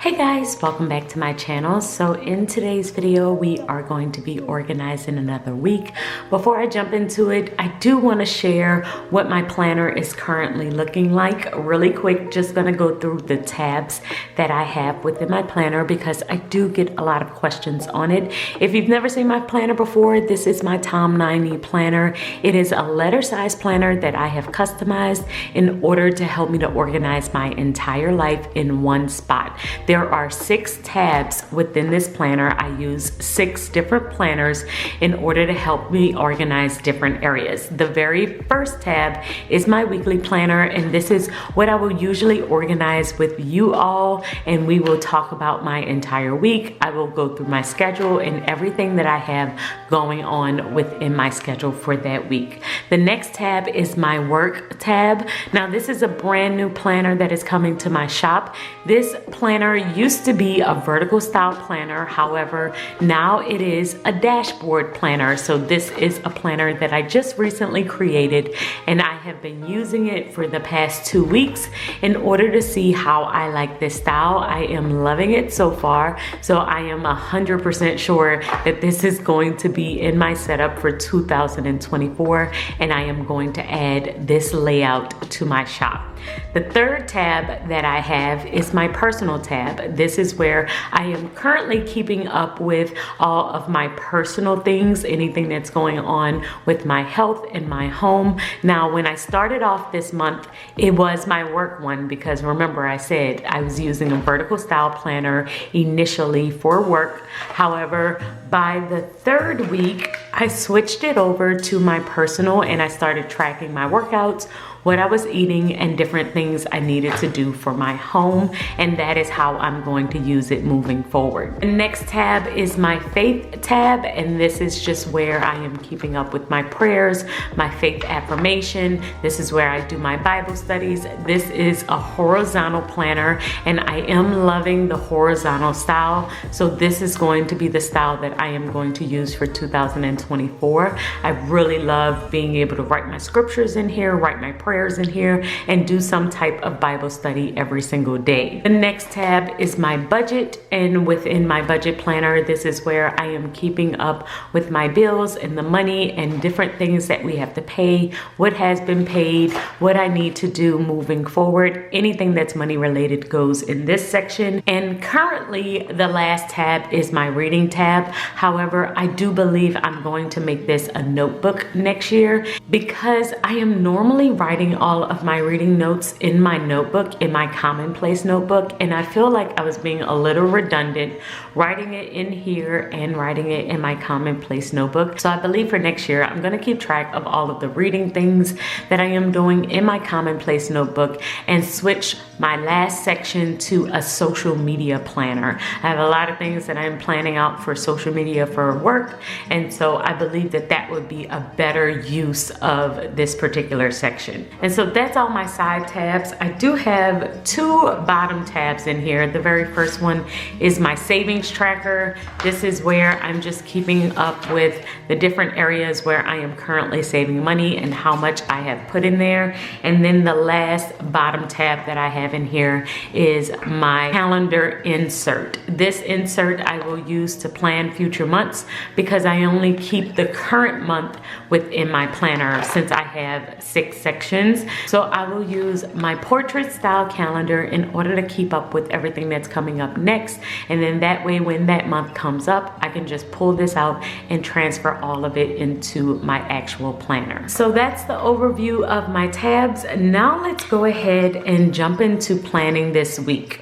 Hey guys, welcome back to my channel. So in today's video, we are going to be organizing another week. Before I jump into it, I do want to share what my planner is currently looking like really quick. Just going to go through the tabs that I have within my planner because I do get a lot of questions on it. If you've never seen my planner before, this is my Tom 90 planner. It is a letter size planner that I have customized in order to help me to organize my entire life in one spot. There are 6 tabs within this planner. I use 6 different planners in order to help me organize different areas. The very first tab is my weekly planner, and this is what I will usually organize with you all, and we will talk about my entire week. I will go through my schedule and everything that I have going on within my schedule for that week. The next tab is my work tab. Now this is a brand new planner that is coming to my shop. This planner used to be a vertical style planner. However, now it is a dashboard planner. So this is a planner that I just recently created, and I have been using it for the past 2 weeks in order to see how I like this style. I am loving it so far. So I am 100% sure that this is going to be in my setup for 2024, and I am going to add this layout to my shop. The third tab that I have is my personal tab. This is where I am currently keeping up with all of my personal things, anything that's going on with my health and my home. Now, when I started off this month, it was my work one because remember I said I was using a vertical style planner initially for work. However, by the 3rd week, I switched it over to my personal and I started tracking my workouts, what I was eating, and different things I needed to do for my home, and that is how I'm going to use it moving forward. The next tab is my faith tab, and this is just where I am keeping up with my prayers, my faith affirmation. This is where I do my Bible studies. This is a horizontal planner, and I am loving the horizontal style, so this is going to be the style that I am going to use for 2024. I really love being able to write my scriptures in here, write my prayers in here, and do some type of Bible study every single day. The next tab is my budget, and within my budget planner, this is where I am keeping up with my bills and the money and different things that we have to pay, what has been paid, what I need to do moving forward. Anything that's money related goes in this section. And currently the last tab is my reading tab. However, I do believe I'm going to make this a notebook next year because I am normally writing all of my reading notes in my notebook, in my commonplace notebook, and I feel like I was being a little redundant writing it in here and writing it in my commonplace notebook. So I believe for next year I'm going to keep track of all of the reading things that I am doing in my commonplace notebook and switch my last section to a social media planner. I have a lot of things that I'm planning out for social media for work, and so I believe that that would be a better use of this particular section. And so that's all my side tabs. I do have 2 bottom tabs in here. The very first one is my savings tracker. This is where I'm just keeping up with the different areas where I am currently saving money and how much I have put in there. And then the last bottom tab that I have in here is my calendar insert. This insert I will use to plan future months because I only keep the current month within my planner since I have 6 sections. So I will use my portrait style calendar in order to keep up with everything that's coming up next. And then that way, when that month comes up, I can just pull this out and transfer all of it into my actual planner. So that's the overview of my tabs. Now let's go ahead and jump into planning this week.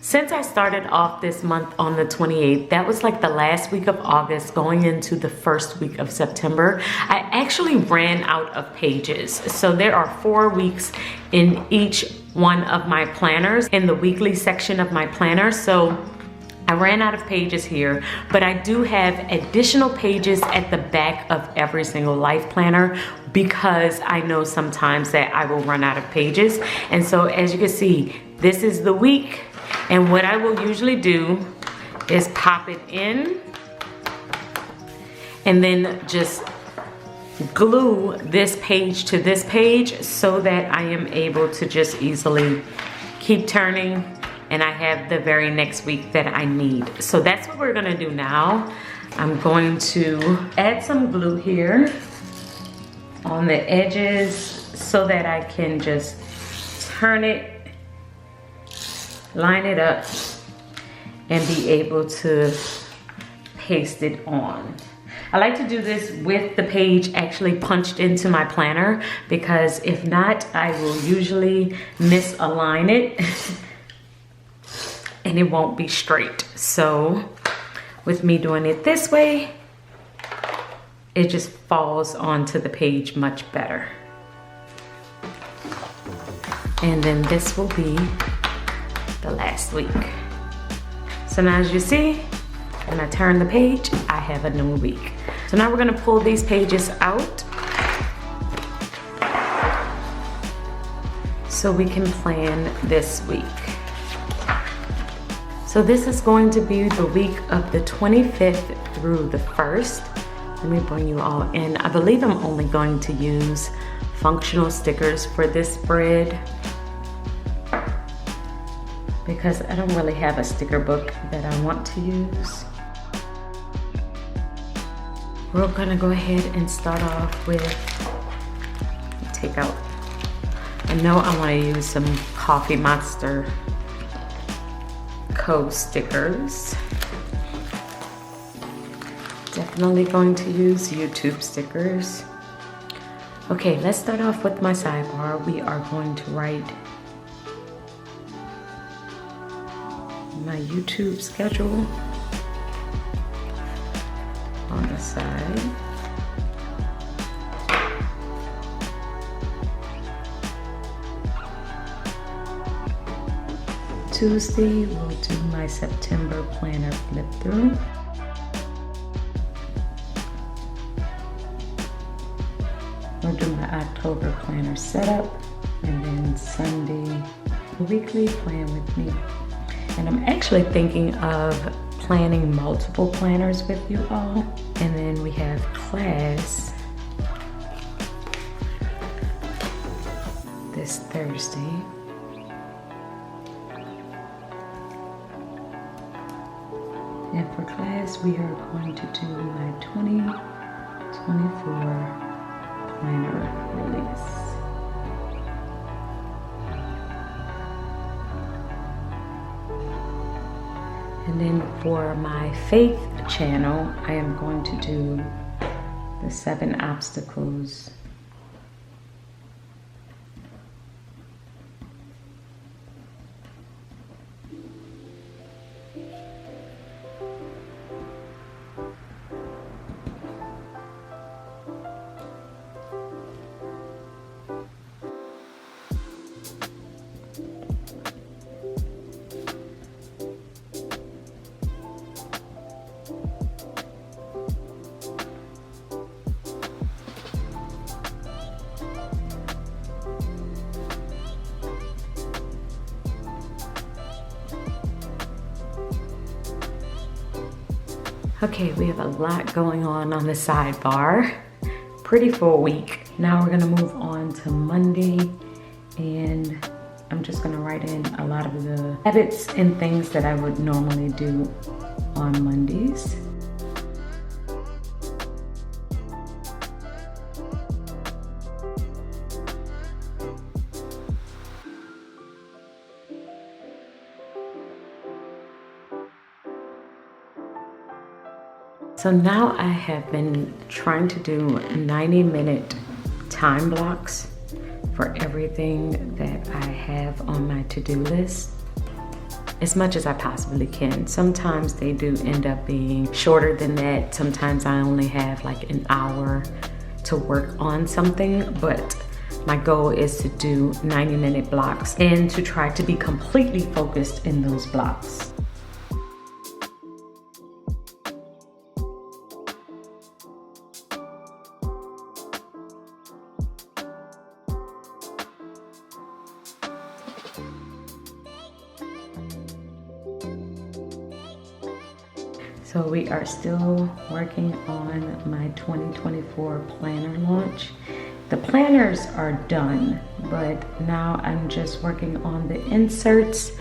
Since I started off this month on the 28th, that was like the last week of August going into the first week of September, I actually ran out of pages. So there are 4 weeks in each one of my planners in the weekly section of my planner. So I ran out of pages here, but I do have additional pages at the back of every single life planner because I know sometimes that I will run out of pages. And so as you can see, this is the week. And what I will usually do is pop it in and then just glue this page to this page so that I am able to just easily keep turning and I have the very next week that I need. So that's what we're gonna do now. I'm going to add some glue here on the edges so that I can just turn it, line it up, and be able to paste it on. I like to do this with the page actually punched into my planner, because if not, I will usually misalign it and it won't be straight. So with me doing it this way, it just falls onto the page much better. And then this will be the last week. So now as you see, when I turn the page, I have a new week. So now we're gonna pull these pages out so we can plan this week. So this is going to be the week of the 25th through the 1st. Let me bring you all in. I believe I'm only going to use functional stickers for this spread, because I don't really have a sticker book that I want to use. We're gonna go ahead and start off with, take out, I know I wanna use some Coffee Monster Co stickers. Definitely going to use YouTube stickers. Okay, let's start off with my sidebar. We are going to write my YouTube schedule on the side. Tuesday, we'll do my September planner flip through. We'll do my October planner setup, and then Sunday, weekly plan with me. And I'm actually thinking of planning multiple planners with you all. And then we have class this Thursday. And for class, we are going to do my 2024 planner release. And then for my faith channel, I am going to do the 7 obstacles . Okay, we have a lot going on the sidebar. Pretty full week. Now we're gonna move on to Monday, and I'm just gonna write in a lot of the habits and things that I would normally do on Mondays. So now I have been trying to do 90-minute time blocks for everything that I have on my to-do list, as much as I possibly can. Sometimes they do end up being shorter than that. Sometimes I only have like an hour to work on something, but my goal is to do 90-minute blocks and to try to be completely focused in those blocks. So we are still working on my 2024 planner launch. The planners are done, but now I'm just working on the inserts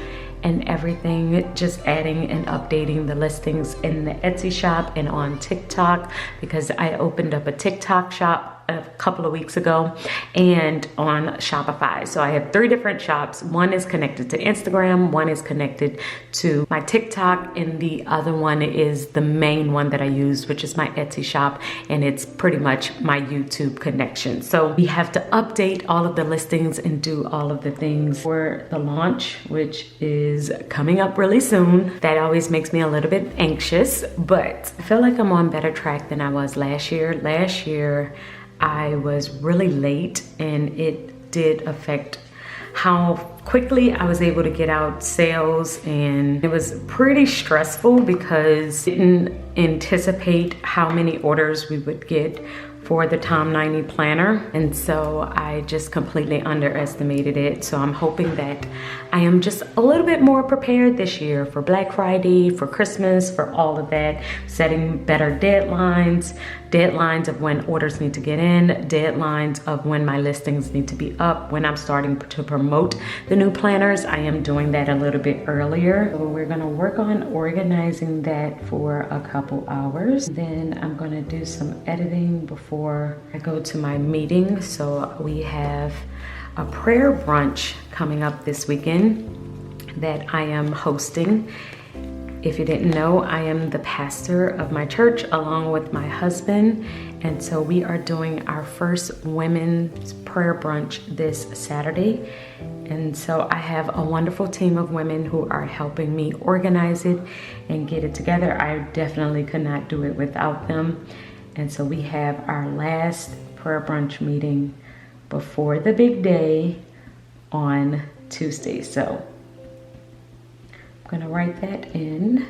and everything, just adding and updating the listings in the Etsy shop and on TikTok, because I opened up a TikTok shop a couple of weeks ago, and on Shopify. So I have 3 different shops. One is connected to Instagram, one is connected to my TikTok, and the other one is the main one that I use, which is my Etsy shop, and it's pretty much my YouTube connection. So we have to update all of the listings and do all of the things for the launch, which is coming up really soon. That always makes me a little bit anxious, but I feel like I'm on better track than I was last year. Last year, I was really late, and it did affect how quickly I was able to get out sales, and it was pretty stressful because I didn't anticipate how many orders we would get for the Tom 90 planner, and so I just completely underestimated it. So I'm hoping that I am just a little bit more prepared this year for Black Friday, for Christmas, for all of that, setting better deadlines of when orders need to get in, deadlines of when my listings need to be up, when I'm starting to promote the new planners. I am doing that a little bit earlier. So we're gonna work on organizing that for a couple hours. Then I'm gonna do some editing before I go to my meeting. So we have a prayer brunch coming up this weekend that I am hosting. If you didn't know, I am the pastor of my church along with my husband. And so we are doing our first women's prayer brunch this Saturday. And so I have a wonderful team of women who are helping me organize it and get it together. I definitely could not do it without them. And so we have our last prayer brunch meeting before the big day on Tuesday. So I'm gonna write that in,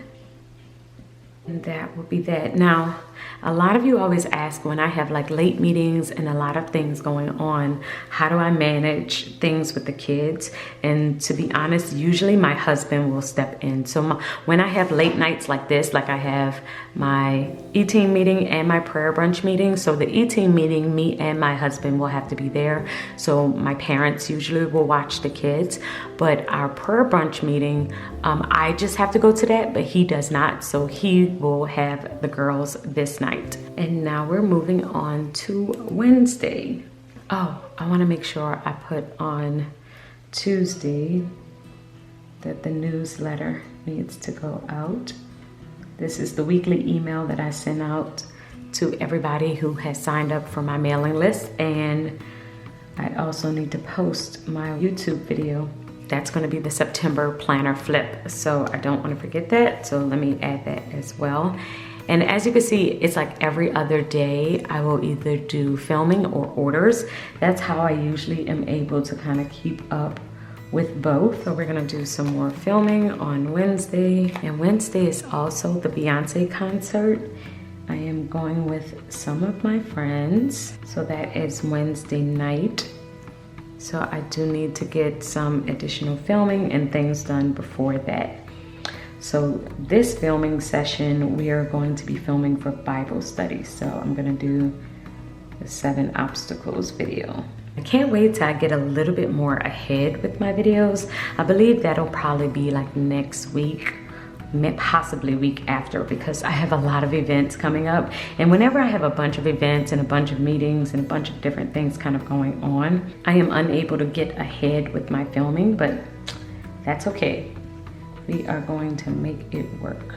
and that will be that. Now, a lot of you always ask when I have like late meetings and a lot of things going on, how do I manage things with the kids? And to be honest, usually my husband will step in. So when I have late nights like this, like I have my E-team meeting and my prayer brunch meeting. So the E-team meeting, me and my husband will have to be there. So my parents usually will watch the kids, but our prayer brunch meeting, I just have to go to that, but he does not. So he will have the girls this night. And now we're moving on to Wednesday. Oh, I want to make sure I put on Tuesday that the newsletter needs to go out. This is the weekly email that I send out to everybody who has signed up for my mailing list. And I also need to post my YouTube video. That's going to be the September planner flip. So I don't want to forget that. So let me add that as well. And as you can see, it's like every other day I will either do filming or orders. That's how I usually am able to kind of keep up with both. So we're gonna do some more filming on Wednesday. And Wednesday is also the Beyonce concert. I am going with some of my friends. So that is Wednesday night. So I do need to get some additional filming and things done before that. So this filming session, we are going to be filming for Bible study. So I'm gonna do the 7 obstacles video. I can't wait till I get a little bit more ahead with my videos. I believe that'll probably be like next week, possibly week after, because I have a lot of events coming up. And whenever I have a bunch of events and a bunch of meetings and a bunch of different things kind of going on, I am unable to get ahead with my filming, but that's okay. We are going to make it work.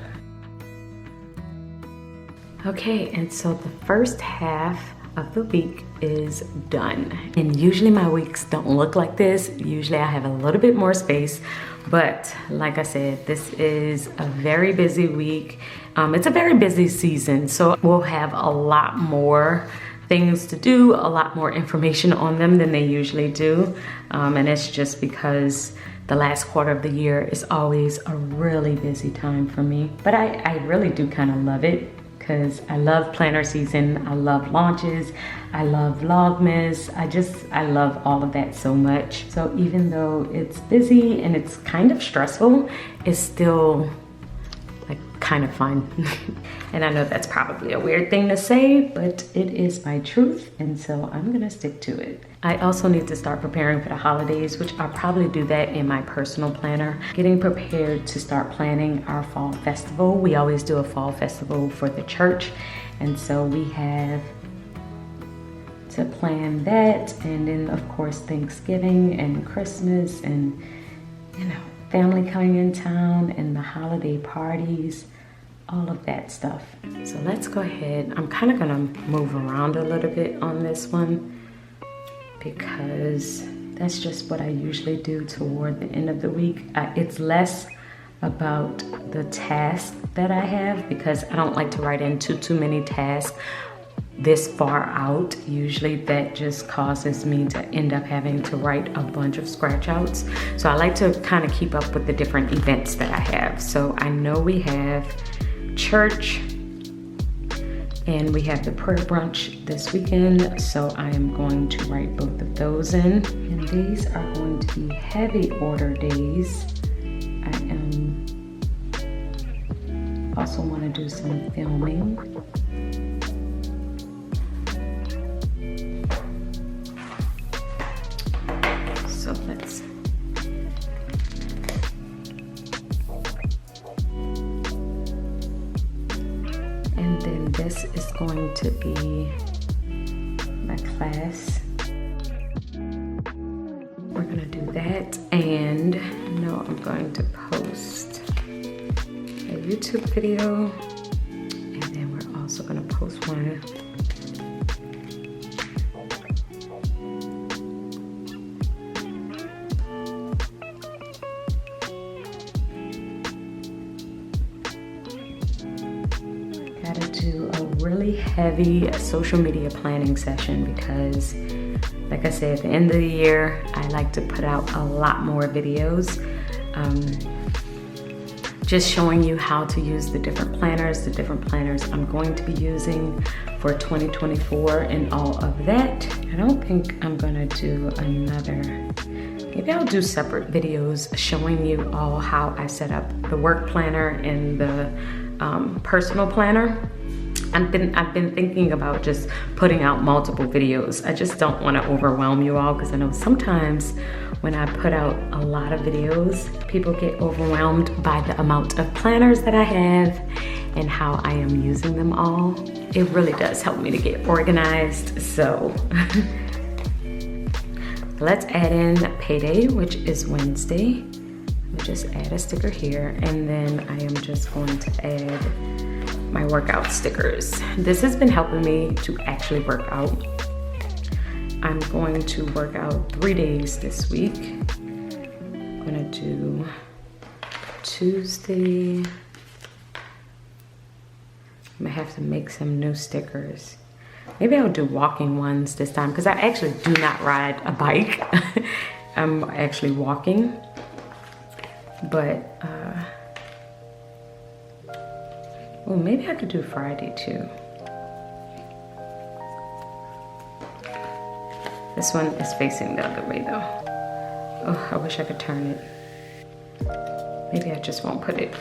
Okay, and so the first half of the week is done. And usually my weeks don't look like this. Usually I have a little bit more space, but like I said, this is a very busy week. It's a very busy season, so we'll have a lot more things to do, a lot more information on them than they usually do. And it's just because the last quarter of the year is always a really busy time for me. But I really do kind of love it, because I love planner season, I love launches, I love Vlogmas, I love all of that so much. So even though it's busy and it's kind of stressful, it's still like kind of fun. And I know that's probably a weird thing to say, but it is my truth, and so I'm gonna stick to it. I also need to start preparing for the holidays, which I'll probably do that in my personal planner. Getting prepared to start planning our fall festival. We always do a fall festival for the church, and so we have to plan that, and then of course Thanksgiving and Christmas, and you know, family coming in town and the holiday parties, all of that stuff. So let's go ahead. I'm kind of gonna move around a little bit on this one because that's just what I usually do toward the end of the week. It's less about the task that I have, because I don't like to write into too many tasks this far out. Usually that just causes me to end up having to write a bunch of scratch outs. So I like to kind of keep up with the different events that I have. So I know we have church and we have the prayer brunch this weekend. So I am going to write both of those in. And these are going to be heavy order days. I also want to do some filming. So let's, and then this is going to be my class. We're gonna do that, and no, I'm going to post a YouTube video, and then we're also gonna post one to do a really heavy social media planning session, because like I said, at the end of the year, I like to put out a lot more videos, just showing you how to use the different planners I'm going to be using for 2024 and all of that. I don't think I'm gonna do another, maybe I'll do separate videos showing you all how I set up the work planner and the personal planner. I've been thinking about just putting out multiple videos. I just don't want to overwhelm you all, because I know sometimes when I put out a lot of videos, people get overwhelmed by the amount of planners that I have and how I am using them all. It really does help me to get organized. So let's add in payday, which is Wednesday. Let me just add a sticker here, and then I am just going to add my workout stickers. This has been helping me to actually work out. I'm going to work out 3 days this week. I'm gonna do Tuesday. I'm gonna have to make some new stickers. Maybe I'll do walking ones this time, because I actually do not ride a bike. I'm actually walking, but well, maybe I could do Friday too. This one is facing the other way though. Oh, I wish I could turn it. Maybe I just won't put it,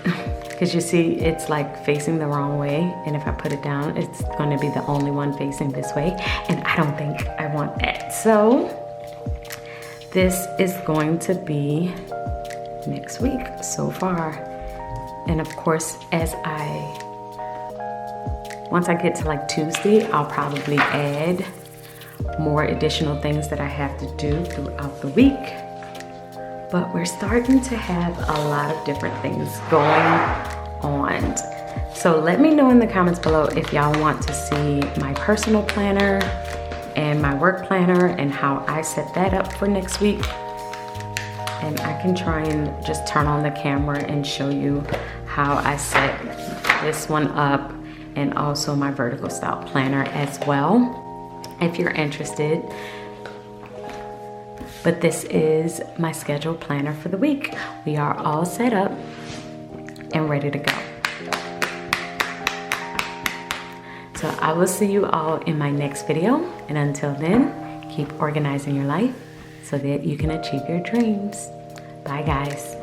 because you see it's like facing the wrong way, and if I put it down, it's going to be the only one facing this way, and I don't think I want that. So this is going to be next week so far. And of course, once I get to like Tuesday, I'll probably add more additional things that I have to do throughout the week. But we're starting to have a lot of different things going on. So let me know in the comments below if y'all want to see my personal planner and my work planner and how I set that up for next week. And I can try and just turn on the camera and show you how I set this one up, and also my vertical style planner as well, if you're interested. But this is my scheduled planner for the week. We are all set up and ready to go. So I will see you all in my next video. And until then, keep organizing your life so that you can achieve your dreams. Bye guys.